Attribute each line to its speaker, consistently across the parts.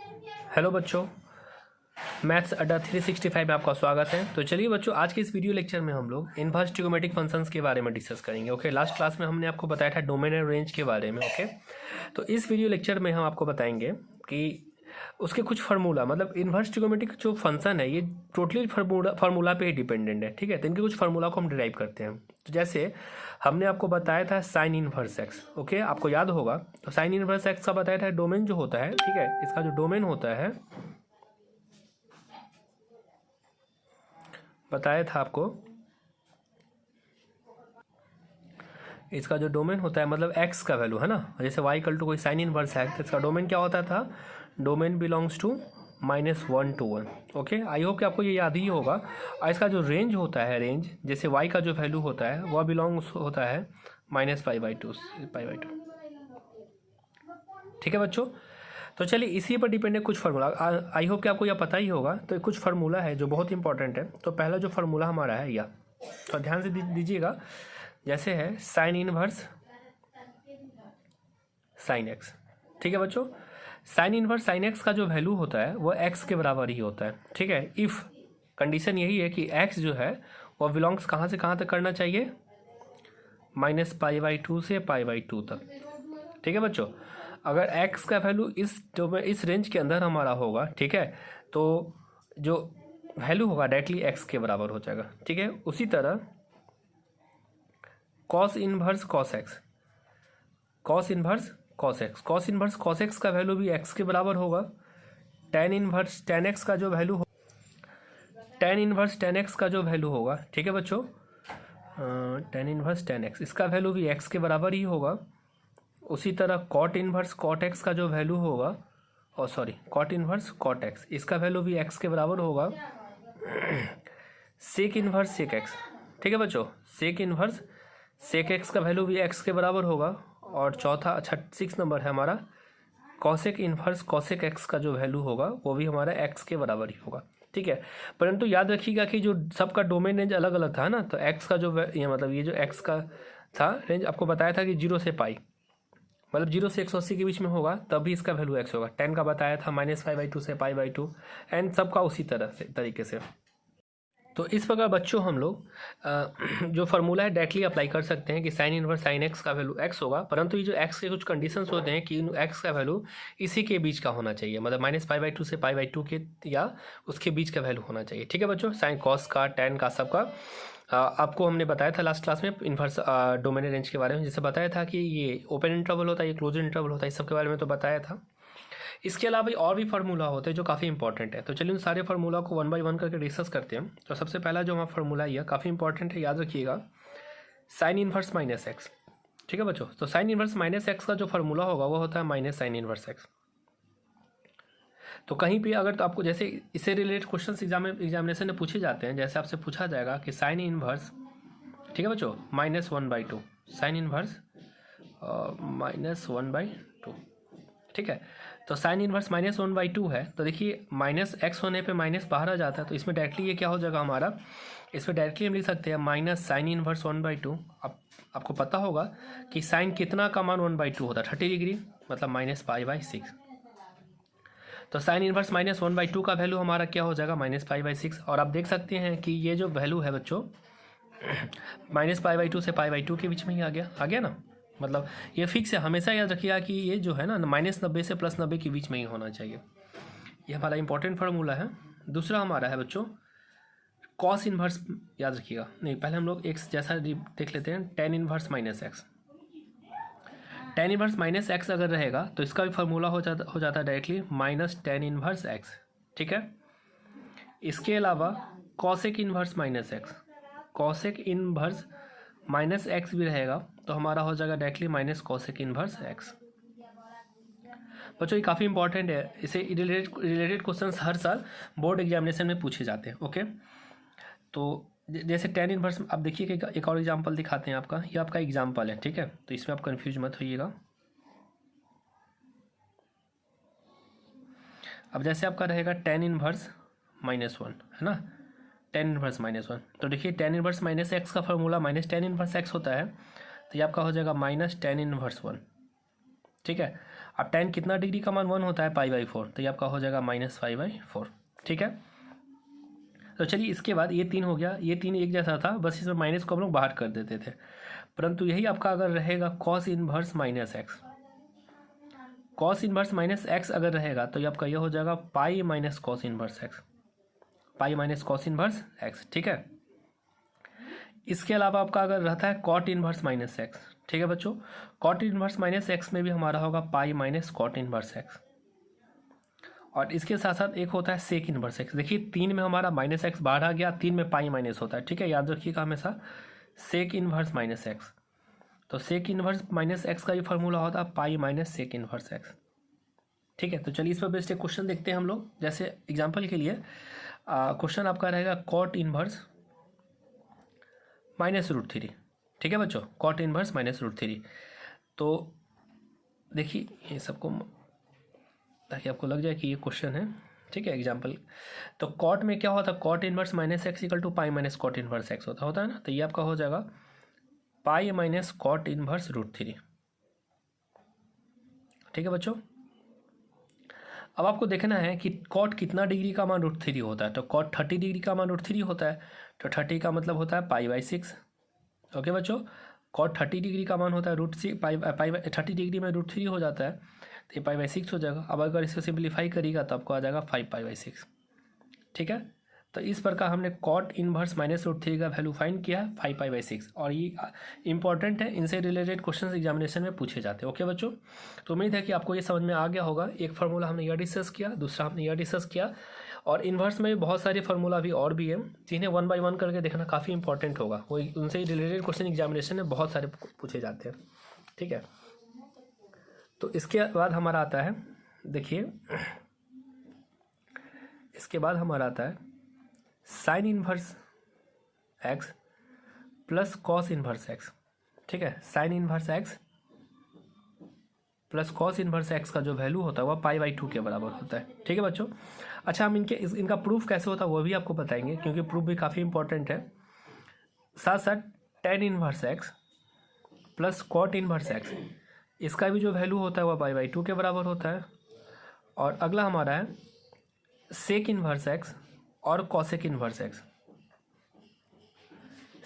Speaker 1: Hello बच्चों, maths अड्डा 365 में आपका स्वागत है। तो चलिए बच्चों, आज के इस वीडियो लेक्चर में हम लोग इनवर्स ट्रिगोमेट्रिक फंक्शंस के बारे में डिस्कस करेंगे। ओके, लास्ट क्लास में हमने आपको बताया था डोमेन एंड रेंज के बारे में। ओके, तो इस वीडियो लेक्चर में हम आपको बताएंगे कि उसके कुछ फार्मूला, मतलब इनवर्स ट्रिगोमेट्रिक जो फंक्शन है ये टोटली फार्मूला पे ही डिपेंडेंट है। ठीक है, तो इनके कुछ फार्मूला को हम डिराइव करते हैं। तो जैसे हमने आपको बताया था साइन इनवर्स एक्स। ओके, आपको याद होगा, तो साइन इनवर्स एक्स का बताया था डोमेन जो होता है, ठीक है, इसका जो डोमेन होता है बताया था आपको, इसका जो डोमेन होता है मतलब x का वैल्यू है ना, जैसे y इक्वल टू कोई साइन इनवर्स है तो इसका डोमेन क्या होता था, domain belongs to -1 to 1। Okay, I hope कि आपको ये याद ही होगा। और इसका जो रेंज होता है, रेंज जैसे y का जो वैल्यू होता है वह बिलोंग्स होता है -π/2 π/2। ठीक है बच्चों, तो चलिए इसी पर डिपेंड है कुछ फार्मूला। आई होप कि आपको यह पता ही होगा। तो कुछ फार्मूला है जो बहुत इंपॉर्टेंट है। तो पहला जो फार्मूला हमारा है यह, तो ध्यान से दीजिएगा। जैसे है साइन इनवर्स साइन एक्स। ठीक है बच्चों, साइन इनवर्स साइन एक्स का जो वैल्यू होता है वो एक्स के बराबर ही होता है। ठीक है, इफ़ कंडीशन यही है कि एक्स जो है वो बिलोंग्स कहाँ से कहाँ तक करना चाहिए, -π/2 से π/2 तक। ठीक है बच्चों, अगर x का वैल्यू इस रेंज के अंदर हमारा होगा, ठीक है, तो जो वैल्यू होगा डायरेक्टली x के बराबर हो जाएगा। ठीक है, उसी तरह cos inverse cos x, cos inverse cos x, cos inverse cos x का वैल्यू भी x के बराबर होगा। tan इनवर्स tan x का जो value tan inverse tan x का जो वैल्यू होगा, ठीक है बच्चों, tan इनवर्स tan x इसका वैल्यू भी x के बराबर ही होगा। उसी तरह cot इनवर्स cot x का जो वैल्यू होगा, cot इनवर्स cot x इसका वैल्यू भी x के बराबर होगा। sec इनवर्स sec x, ठीक है बच्चों, sec इनवर्स sec x का वैल्यू भी x के बराबर होगा। और चौथा 6 नंबर है हमारा cosec इनवर्स cosec x का जो वैल्यू होगा वो भी हमारा x के बराबर ही होगा। ठीक है, परंतु याद रखिएगा कि जो सबका डोमेन रेंज अलग अलग था ना, तो x का जो ये मतलब ये जो x का था रेंज आपको बताया था कि 0 से पाई, मतलब 0 से 180 के बीच में होगा तब भी इसका वैल्यू x होगा। 10 का बताया था -π/2 से π/2 एंड सबका उसी तरीके से। तो इस प्रकार बच्चों हम लोग जो फार्मूला है डायरेक्टली अप्लाई कर सकते हैं कि साइन इनवर्स साइन एक्स का वैल्यू x होगा, परंतु ये जो x के कुछ कंडीशंस होते हैं कि x का वैल्यू इसी के बीच का होना चाहिए, मतलब -π/2 से π/2 के या उसके बीच का वैल्यू होना चाहिए। ठीक है बच्चों, साइन कॉस का tan का सबका आपको हमने बताया था लास्ट क्लास में इनवर्स डोमेन रेंज के बारे में, जैसे बताया था कि ये ओपन इंटरवल होता है, ये क्लोज इंटरवल होता है, इस सब के बारे में तो बताया था। इसके अलावा और भी फार्मूला होते हैं जो काफ़ी इंपॉर्टेंट है। तो चलिए उन सारे फार्मूला को 1 बाय 1 करके डिस्कस करते हैं। तो सबसे पहला जो हमारा फार्मूला ये काफ़ी इंपॉर्टेंट है, याद रखिएगा, साइन इनवर्स -x। ठीक है बच्चों, तो साइन इनवर्स -x का जो फार्मूला होगा वो होता है माइनस साइन इनवर्स x। तो कहीं भी अगर तो आपको जैसे इससे रिलेटेड क्वेश्चन एग्जामिनेशन में पूछे जाते हैं, जैसे आपसे पूछा जाएगा कि साइन इनवर्स, ठीक है बच्चों, -1/2, साइन इनवर्स -1/2। ठीक है, तो साइन इनवर्स -1/2 है, तो देखिए -x होने पे माइनस बाहर आ जाता है, तो इसमें डायरेक्टली ये क्या हो जाएगा हमारा, इसमें डायरेक्टली हम लिख सकते हैं माइनस साइन इनवर्स 1/2। अब आपको पता होगा कि साइन कितना का मान 1/2 होता है, 30 डिग्री, मतलब -π/6। तो साइन इनवर्स -1/2 का वैल्यू हमारा क्या हो जाएगा, -π/6। और आप देख सकते हैं कि ये जो वैल्यू है बच्चों -π/2 से π/2 के बीच में ही आ गया ना, मतलब ये फिक्स है। हमेशा याद रखिएगा कि ये जो है ना -90 से +90 के बीच में ही होना चाहिए। ये हमारा इंपॉर्टेंट फार्मूला है। दूसरा हमारा है बच्चों कॉस इनवर्स, याद रखिएगा, नहीं पहले हम लोग एक्स जैसा देख लेते हैं, tan inverse -x। tan inverse -x अगर रहेगा तो इसका भी फार्मूला हो जाता है डायरेक्टली -tan इनवर्स x। ठीक है, इसके अलावा cosec inverse -x, cosec inverse -x भी रहेगा तो हमारा हो जाएगा डायरेक्टली -cosec इनवर्स x। बच्चों ये काफ़ी इंपॉर्टेंट है, इसे रिलेटेड क्वेश्चंस हर साल बोर्ड एग्जामिनेशन में पूछे जाते हैं। ओके, तो जैसे tan इनवर्स, आप देखिए कि एक और एग्जांपल दिखाते हैं आपका, ये आपका एग्जांपल है। ठीक है, तो इसमें आप कंफ्यूज मत होइएगा। अब जैसे आपका रहेगा tan इनवर्स -1 है ना, tan इनवर्स -1, तो देखिए tan इनवर्स -x का फार्मूला -tan इनवर्स x होता है, तो ये आपका हो जाएगा -tan इनवर्स 1। ठीक है, अब tan कितना डिग्री का मान 1 होता है, π/4, तो ये आपका हो जाएगा -π/4। ठीक है, तो चलिए इसके बाद ये 3 हो गया, ये 3 एक जैसा था, बस इसमें माइनस को हम लोग बाहर कर देते थे, परंतु यही आपका अगर रहेगा cos inverse -x, cos inverse -x अगर रहेगा तो ये आपका ये हो जाएगा pi minus cos inverse x, pi minus cos inverse x। ठीक है, इसके अलावा आपका अगर रहता है cot इनवर्स -x, ठीक है बच्चों, cot इनवर्स -x में भी हमारा होगा पाई माइनस cot इनवर्स x, और इसके साथ साथ एक होता है सेक इनवर्स x। देखिए 3 में हमारा -x बाहर आ गया, 3 में पाई माइनस होता है। ठीक है, याद रखिएगा हमेशा सेक इनवर्स -x, तो सेक इनवर्स -x का ये फार्मूला होता है pi minus sec inverse x। ठीक है, तो चलिए इस पर बेस्ड एक क्वेश्चन देखते हैं हम लोग। जैसे एग्जांपल के लिए क्वेश्चन आपका रहेगा cot इनवर्स -√3। ठीक है बच्चों, cot इनवर्स -√3। तो देखिए ये सबको ताकि आपको लग जाए कि ये क्वेश्चन है। ठीक है, एग्जांपल, तो cot में क्या होता है, cot inverse -x equal to pi minus cot inverse x होता है ना, तो ये आपका हो जाएगा पाई माइनस cot इनवर्स √3। ठीक है बच्चों, अब आपको देखना है कि cot कितना डिग्री का मान √3 होता है, तो cot 30 डिग्री का मान √3 होता है, तो 30 का मतलब होता है π/6। ओके बच्चों, cot 30 डिग्री का मान होता है √3, 30 डिग्री में √3 हो जाता है, तो ये π/6 हो जाएगा। अब अगर इसको सिंप्लीफाई करिएगा तो आपको आ जाएगा 5π/6। ठीक है, तो इस प्रकार हमने cot इनवर्स -√3 का वैल्यू फाइंड किया है 5π/6, और ये इंपॉर्टेंट है, इनसे रिलेटेड क्वेश्चन एग्जामिनेशन में पूछे जाते हैं। ओके बच्चों, तो उम्मीद है कि आपको ये समझ में आ गया होगा। एक फार्मूला हमने यह डिस्कस किया, दूसरा हमने यह डिस्कस किया, और इन्वर्स में बहुत सारे फार्मूला भी और भी हैं, जिन्हें 1 बाय 1 करके देखना काफ़ी इंपॉर्टेंट होगा। वो उनसे रिलेटेड क्वेश्चन एग्जामिनेशन में बहुत सारे पूछे जाते हैं। ठीक है, तो इसके बाद हमारा आता है, देखिए इसके बाद हमारा आता है sign inverse x plus cos inverse x। ठीक है, sign inverse x plus cos inverse x का जो वैल्यू होता है वह π/2 के बराबर होता है। ठीक है बच्चों, अच्छा हम इनका प्रूफ कैसे होता है वो भी आपको बताएंगे, क्योंकि प्रूफ भी काफ़ी इंपॉर्टेंट है। साथ साथ tan inverse x plus cot inverse x, इसका भी जो वैल्यू होता है वह π/2 के बराबर होता है। और अगला हमारा है सेक इनवर्स x और cosec inverse x,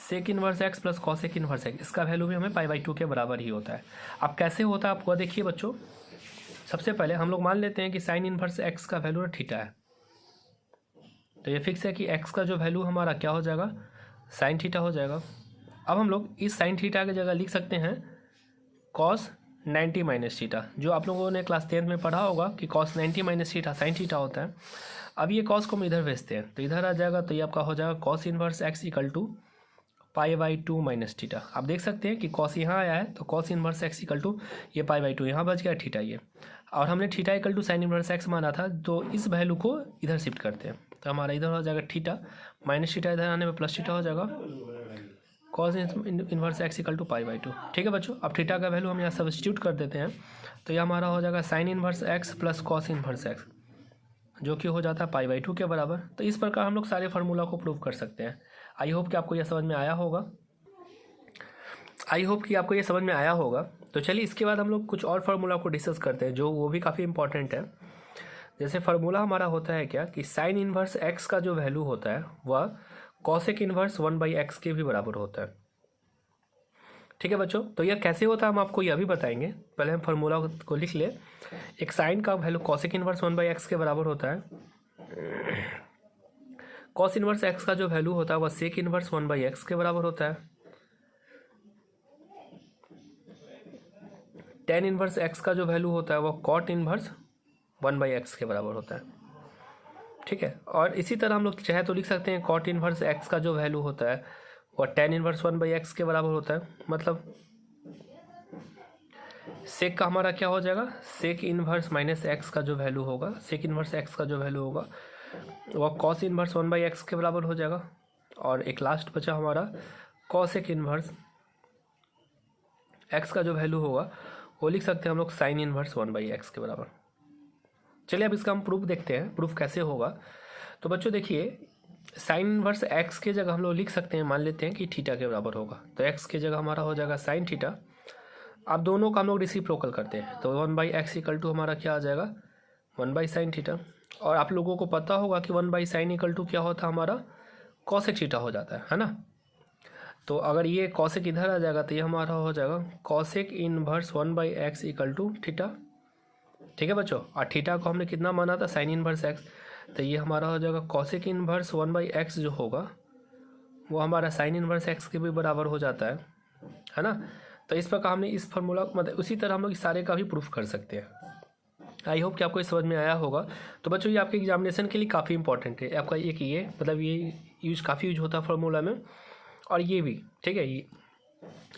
Speaker 1: sec inverse x plus cosec inverse x, इसका वैल्यू भी हमें π/2 के बराबर ही होता है। अब कैसे होता है आपको देखिए बच्चों, सबसे पहले हम लोग मान लेते हैं कि साइन इनवर्स x का वैल्यू थीटा है, तो ये फिक्स है कि x का जो वैल्यू हमारा क्या हो जाएगा, साइन थीटा हो जाएगा। अब हम लोग इस साइन थीटा की जगह लिख सकते हैं कॉस 90 माइनस थीटा, जो आप लोगों ने क्लास 10th में पढ़ा होगा कि cos 90 minus theta sine theta होता है। अब ये कॉस को हम इधर भेजते हैं तो इधर आ जाएगा, तो ये आपका हो जाएगा cos inverse x equal to π/2 minus theta. आप देख सकते हैं कि कॉस यहाँ आया है, तो cos inverse x equal to ये π/2 यहाँ बच गया थीटा ये, और हमने theta equal to sine inverse x माना था, तो इस वैल्यू को इधर शिफ्ट करते हैं, तो हमारा इधर हो जाएगा थीटा माइनस थीटा, इधर आने में प्लस थीटा हो जाएगा, cos inverse x equal to π/2। ठीक है बच्चों, अब थीटा का वैल्यू हम यहाँ सब्स्टिट्यूट कर देते हैं, तो यह हमारा हो जाएगा sign inverse x plus cos inverse x, जो कि हो जाता है π/2 के बराबर। तो इस प्रकार हम लोग सारे फार्मूला को प्रूव कर सकते हैं। आई होप कि आपको यह समझ में आया होगा, तो चलिए इसके बाद हम लोग कुछ और फार्मूला को डिस्कस करते हैं, जो वो भी काफ़ी इंपॉर्टेंट है। जैसे फार्मूला हमारा होता है क्या कि साइन इनवर्स x का जो वैल्यू होता है वह कॉसेक इनवर्स 1/x के भी बराबर होता है। ठीक है बच्चों, तो यह कैसे होता है हम आपको यह भी बताएंगे। पहले हम फार्मूला को लिख ले। एक साइन का वैल्यू कॉसेक इनवर्स 1/x के बराबर होता है, कॉस इनवर्स x का जो वैल्यू होता है वह सेक इनवर्स 1/x के बराबर होता है, टेन इनवर्स x का जो वैल्यू होता है वह कॉट इनवर्स 1/x के बराबर होता है। ठीक है, और इसी तरह हम लोग चाहे तो लिख सकते हैं कॉट इनवर्स x का जो वैल्यू होता है वह टेन इनवर्स 1/x के बराबर होता है। मतलब सेक का हमारा क्या हो जाएगा, सेक इनवर्स माइनस x का जो वैल्यू होगा, सेक इनवर्स x का जो वैल्यू होगा वह कॉस इनवर्स 1/x के बराबर हो जाएगा। और एक लास्ट बचा हमारा कॉसेक इनवर्स x का जो वैल्यू होगा वो लिख सकते हैं हम लोग साइन इनवर्स 1/x के बराबर। चलिए अब इसका हम प्रूफ देखते हैं, प्रूफ कैसे होगा। तो बच्चों देखिए, साइन इनवर्स x के जगह हम लोग लिख सकते हैं, मान लेते हैं कि थीटा के बराबर होगा, तो x के जगह हमारा हो जाएगा साइन थीटा, अब दोनों का हम लोग रेसिप्रोकल करते हैं तो 1/x इक्वल टू हमारा क्या आ जाएगा 1/sin थीटा। और आप लोगों को पता होगा कि 1/sin इक्वल टू क्या होता है हमारा cosec थीटा हो जाता है ना। तो अगर ये cosec इधर आ जाएगा तो ये हमारा हो जाएगा cosec inverse 1/x equal to theta. ठीक है बच्चों, और थीटा को हमने कितना माना था sin इनवर्स x, तो ये हमारा हो जाएगा cosec इनवर्स 1/x जो होगा वो हमारा sin इनवर्स x के भी बराबर हो जाता है ना। तो इस प्रकार हमने इस फार्मूला मतलब उसी तरह हम लोग इस सारे का भी प्रूफ कर सकते हैं। आई होप कि आपको इस समझ में आया होगा। तो बच्चों ये आपके एग्जामिनेशन के लिए काफ़ी इंपॉर्टेंट है। आपका एक ये मतलब ये काफ़ी यूज होता है फार्मूला में, और ये भी ठीक है। ये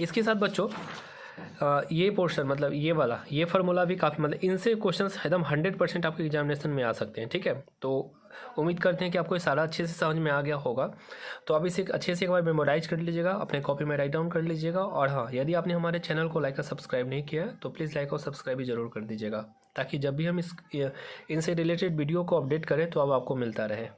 Speaker 1: इसके साथ बच्चों ये पोर्शन मतलब ये वाला ये फार्मूला भी काफ़ी मतलब इनसे क्वेश्चंस एकदम 100% आपके एग्जामिनेशन में आ सकते हैं। ठीक है, तो उम्मीद करते हैं कि आपको ये सारा अच्छे से समझ में आ गया होगा। तो आप इसे अच्छे से एक बार मेमोराइज कर लीजिएगा, अपने कॉपी में राइट डाउन कर लीजिएगा। और हाँ, यदि आपने हमारे चैनल को लाइक और सब्सक्राइब नहीं किया है तो प्लीज़ लाइक और सब्सक्राइब भी ज़रूर कर दीजिएगा, ताकि जब भी हम इनसे रिलेटेड वीडियो को अपडेट करें तो अब आपको मिलता रहे।